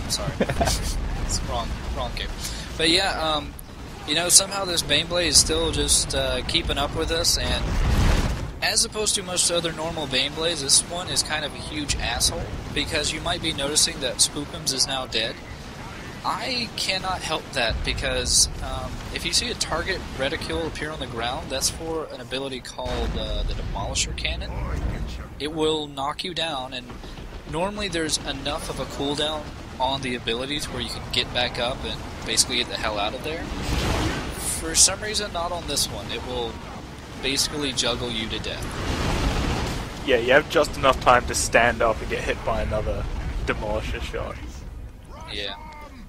Sorry. It's wrong game. But yeah, you know, somehow this Baneblade is still just keeping up with us, and as opposed to most other normal Baneblades, this one is kind of a huge asshole, because you might be noticing that Spookums is now dead. I cannot help that, because if you see a target reticule appear on the ground, that's for an ability called the Demolisher Cannon. It will knock you down, and normally there's enough of a cooldown on the abilities where you can get back up and basically get the hell out of there. For some reason, not on this one. It will basically juggle you to death. Yeah, you have just enough time to stand up and get hit by another Demolisher shot. Yeah.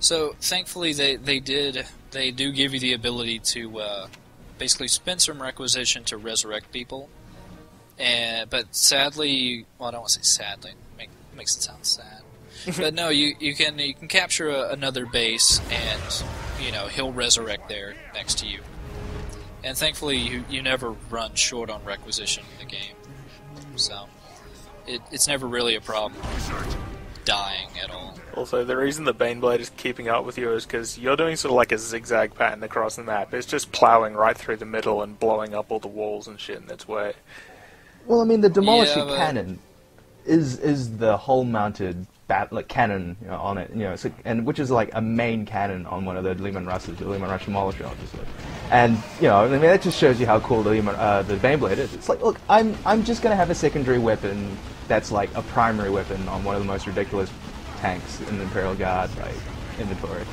So, thankfully, they do give you the ability to basically spend some requisition to resurrect people. But sadly, well, I don't want to say sadly, makes it sound sad. But no, you can capture another base, and you know he'll resurrect there next to you. And thankfully, you never run short on requisition in the game, so it's never really a problem dying at all. Also, the reason the Baneblade is keeping up with you is because you're doing sort of like a zigzag pattern across the map. It's just plowing right through the middle and blowing up all the walls and shit in its way. Well, I mean, the Demolisher Cannon is the whole-mounted cannon, you know, on it, you know, and which is like a main cannon on one of the Lehman Russes, the Lehman Rush Demolisher, obviously. And you know, I mean, that just shows you how cool the Baneblade is. It's like, look, I'm just gonna have a secondary weapon that's like a primary weapon on one of the most ridiculous tanks in the Imperial Guard, like inventory.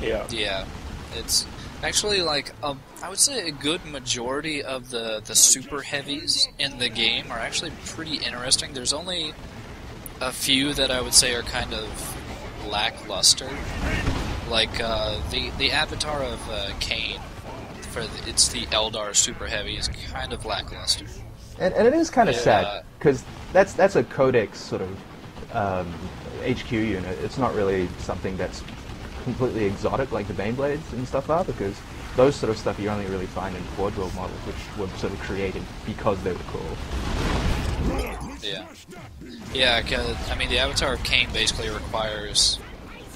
Yeah. Yeah, it's actually like I would say a good majority of the super heavies in the game are actually pretty interesting. There's only a few that I would say are kind of lackluster, like the avatar of Kane. It's the Eldar super heavy is kind of lackluster, and it is kind of sad because that's a Codex sort of HQ unit. It's not really something that's completely exotic like the Baneblades and stuff are, because those sort of stuff you only really find in Forge World models, which were sort of created because they were cool. Yeah, cause, I mean, the Avatar of Kane basically requires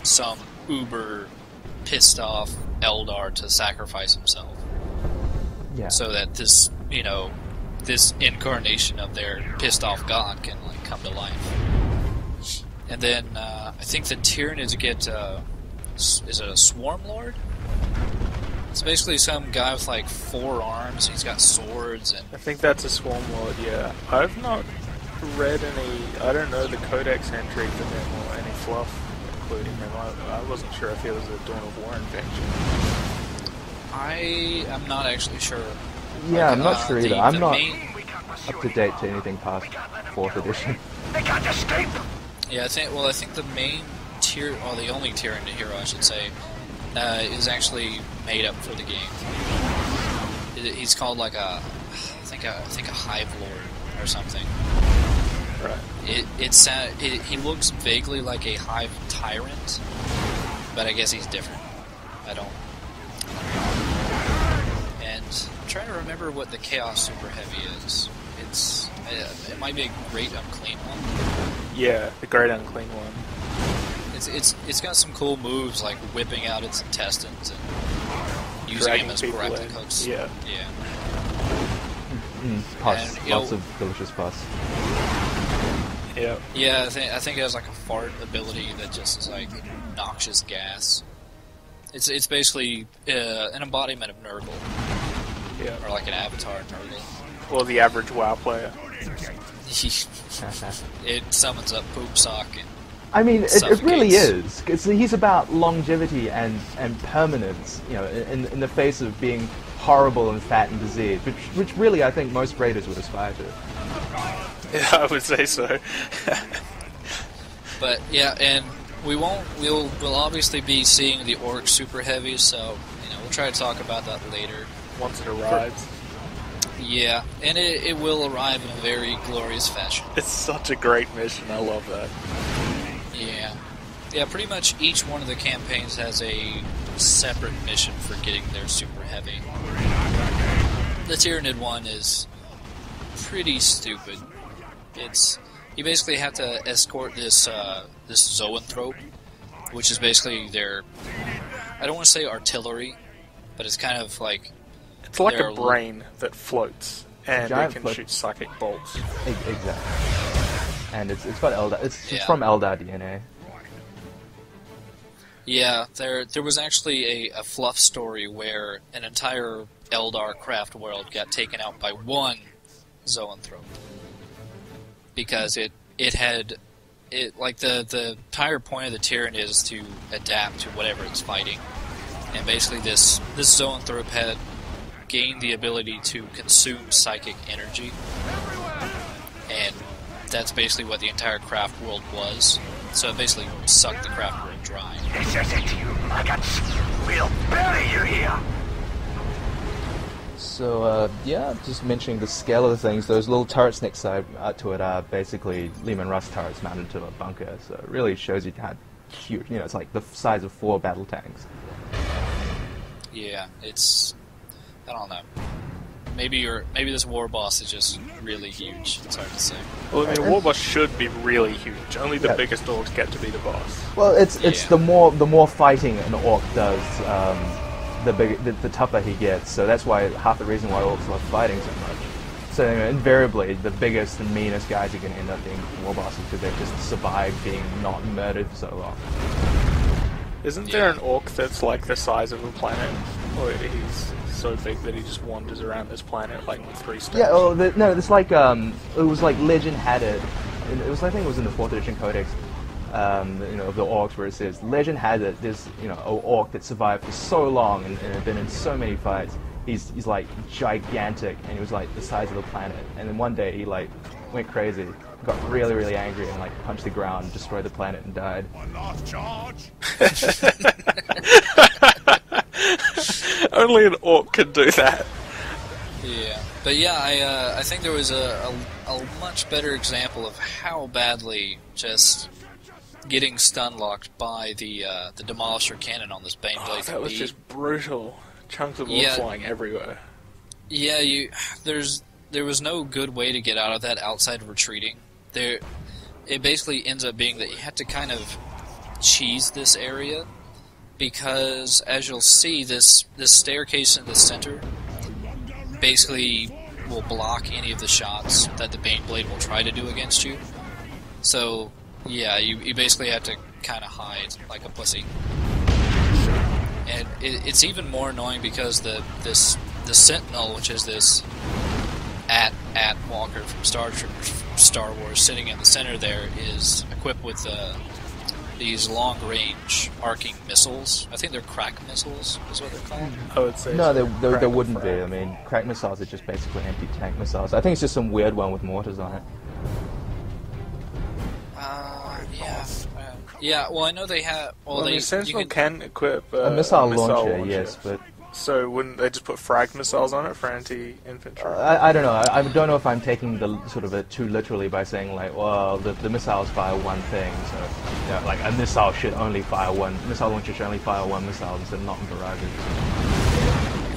some uber pissed off Eldar to sacrifice himself. Yeah. So that this, you know, this incarnation of their pissed off god can, like, come to life. And then, I think the Tyranids get, is it a Swarm Lord? It's basically some guy with, like, 4 arms, he's got swords, and... I think that's a Swarm Lord, yeah. I've not read any... I don't know the Codex entry for them or any fluff including them. I wasn't sure if it was a Dawn of War invention. I am not actually sure. Yeah, like, I'm not sure either. I'm not up to date to anything past 4th edition. Yeah, I think the main tier, or the only Tyranid hero, I should say, is actually made up for the game. He's called like I think a Hive Lord or something. Right. He looks vaguely like a Hive Tyrant, but I guess he's different. I don't know. And I'm trying to remember what the Chaos Super Heavy is. It might be a Great Unclean one. Yeah, the Great Unclean one. It's got some cool moves like whipping out its intestines and using them as grappling hooks. Yeah. Yeah. Pus. And, Lots of delicious pus. Yeah. Yeah, I think it has like a fart ability that just is like noxious gas. It's basically an embodiment of Nurgle. Yeah. Or like an avatar of Nurgle. Or the average WoW player. It summons up Poop Sock and I mean, it really is. He's about longevity and permanence, you know, in the face of being horrible and fat and diseased, which really I think most raiders would aspire to. Yeah, I would say so. But yeah, and we'll obviously be seeing the Orc Super Heavy, so we'll try to talk about that later once it arrives. Yeah, and it will arrive in a very glorious fashion. It's such a great mission. I love that. Yeah, pretty much each one of the campaigns has a separate mission for getting their super heavy. The Tyranid one is pretty stupid. It's you basically have to escort this zoanthrope, which is basically their, I don't want to say artillery, but it's kind of like... It's like a brain that floats, and it can shoot psychic bolts. Exactly. And it's got Eldar. It's from Eldar DNA. Yeah, there was actually a fluff story where an entire Eldar craft world got taken out by one zoanthrope. Because it like the entire point of the Tyrant is to adapt to whatever it's fighting. And basically this zoanthrope had gained the ability to consume psychic energy. And that's basically what the entire craft world was. So it basically sucked the craft world dry. This is it, you maggots. We'll bury you here. So, yeah, just mentioning the scale of the things, those little turrets next to it are basically Leman Russ turrets mounted to a bunker, so it really shows you how huge, it's like the size of 4 battle tanks. Yeah, it's... I don't know. Maybe this war boss is just really huge. It's hard to say. Well, I mean, war boss should be really huge. Only the biggest orcs get to be the boss. Well, it's the more fighting an orc does, the tougher he gets. So that's why half the reason why orcs love fighting so much. So invariably, the biggest and meanest guys are going to end up being war bosses because they've just survived being not murdered for so long. Isn't there an orc that's like the size of a planet, or he's so big that he just wanders around this planet like with 3 steps? Yeah, oh, no, it's like, it was like Legend had it. I think it was in the 4th edition codex, of the orcs, where it says Legend had it. There's an orc that survived for so long and had been in so many fights. He's like gigantic, and he was like the size of the planet. And then one day he like went crazy, got really, really angry, and like punched the ground, destroyed the planet, and died. One last charge. Only an orc could do that. Yeah, but yeah, I think there was a much better example of how badly just getting stun locked by the Demolisher cannon on this Baneblade. That was just brutal. Chunks of orcs flying everywhere. Yeah, there was no good way to get out of that outside of retreating. It basically ends up being that you had to kind of cheese this area, because as you'll see, this staircase in the center basically will block any of the shots that the Baneblade will try to do against you. So yeah, you basically have to kind of hide like a pussy. And it's even more annoying because the Sentinel, which is this at Walker from Star Wars, sitting in the center there, is equipped with these long-range arcing missiles. I think they're crack missiles, is what they're called. I would say no, they wouldn't be. I mean, crack missiles are just basically anti-tank missiles. I think it's just some weird one with mortars on it. Yeah, well, I know they have... Well, the Sentinel can equip a missile launcher, yes, but... So wouldn't they just put frag missiles on it for anti-infantry? I don't know. I don't know if I'm taking the sort of it too literally by saying, like, well, the missiles fire one thing, so, like, a missile should only fire one... Missile launcher should only fire one missile instead of not in barrages.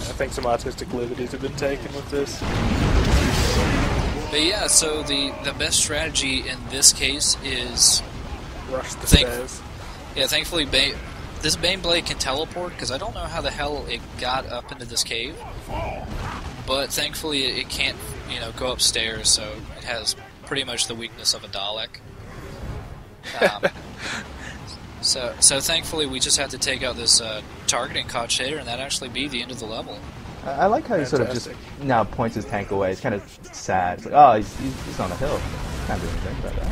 I think some artistic liberties have been taken with this. But yeah, so the best strategy in this case is... Rush the stairs. Yeah, thankfully this Baneblade can teleport, because I don't know how the hell it got up into this cave. But thankfully it can't, go upstairs, so it has pretty much the weakness of a Dalek. So thankfully we just have to take out this targeting cogitator, and that actually be the end of the level. I like how he sort of just now points his tank away. It's kind of sad. It's like, oh, he's on a hill. Can't do anything about that.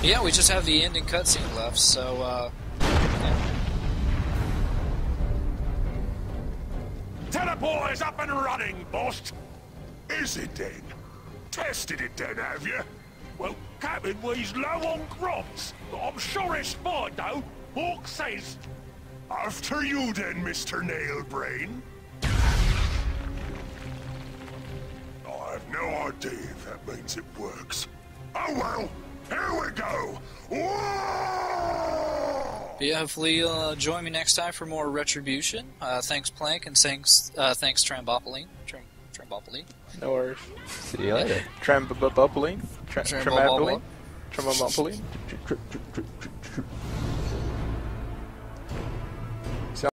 Yeah, we just have the ending cutscene left, so, yeah. Teleport is up and running, boss! Is it then? Tested it then, have you? Well, Captain, we's low on grobs, but I'm sure it's fine, though. Ork says... After you then, Mr. Nailbrain. I have no idea if that means it works. Oh well! Here we go! Whoa! Yeah, hopefully you'll join me next time for more Retribution. Thanks, Plank, and thanks Trambopoline. Trambopoline. No worries. See you later. Trambopoline. Trambopoline. Trambopoline.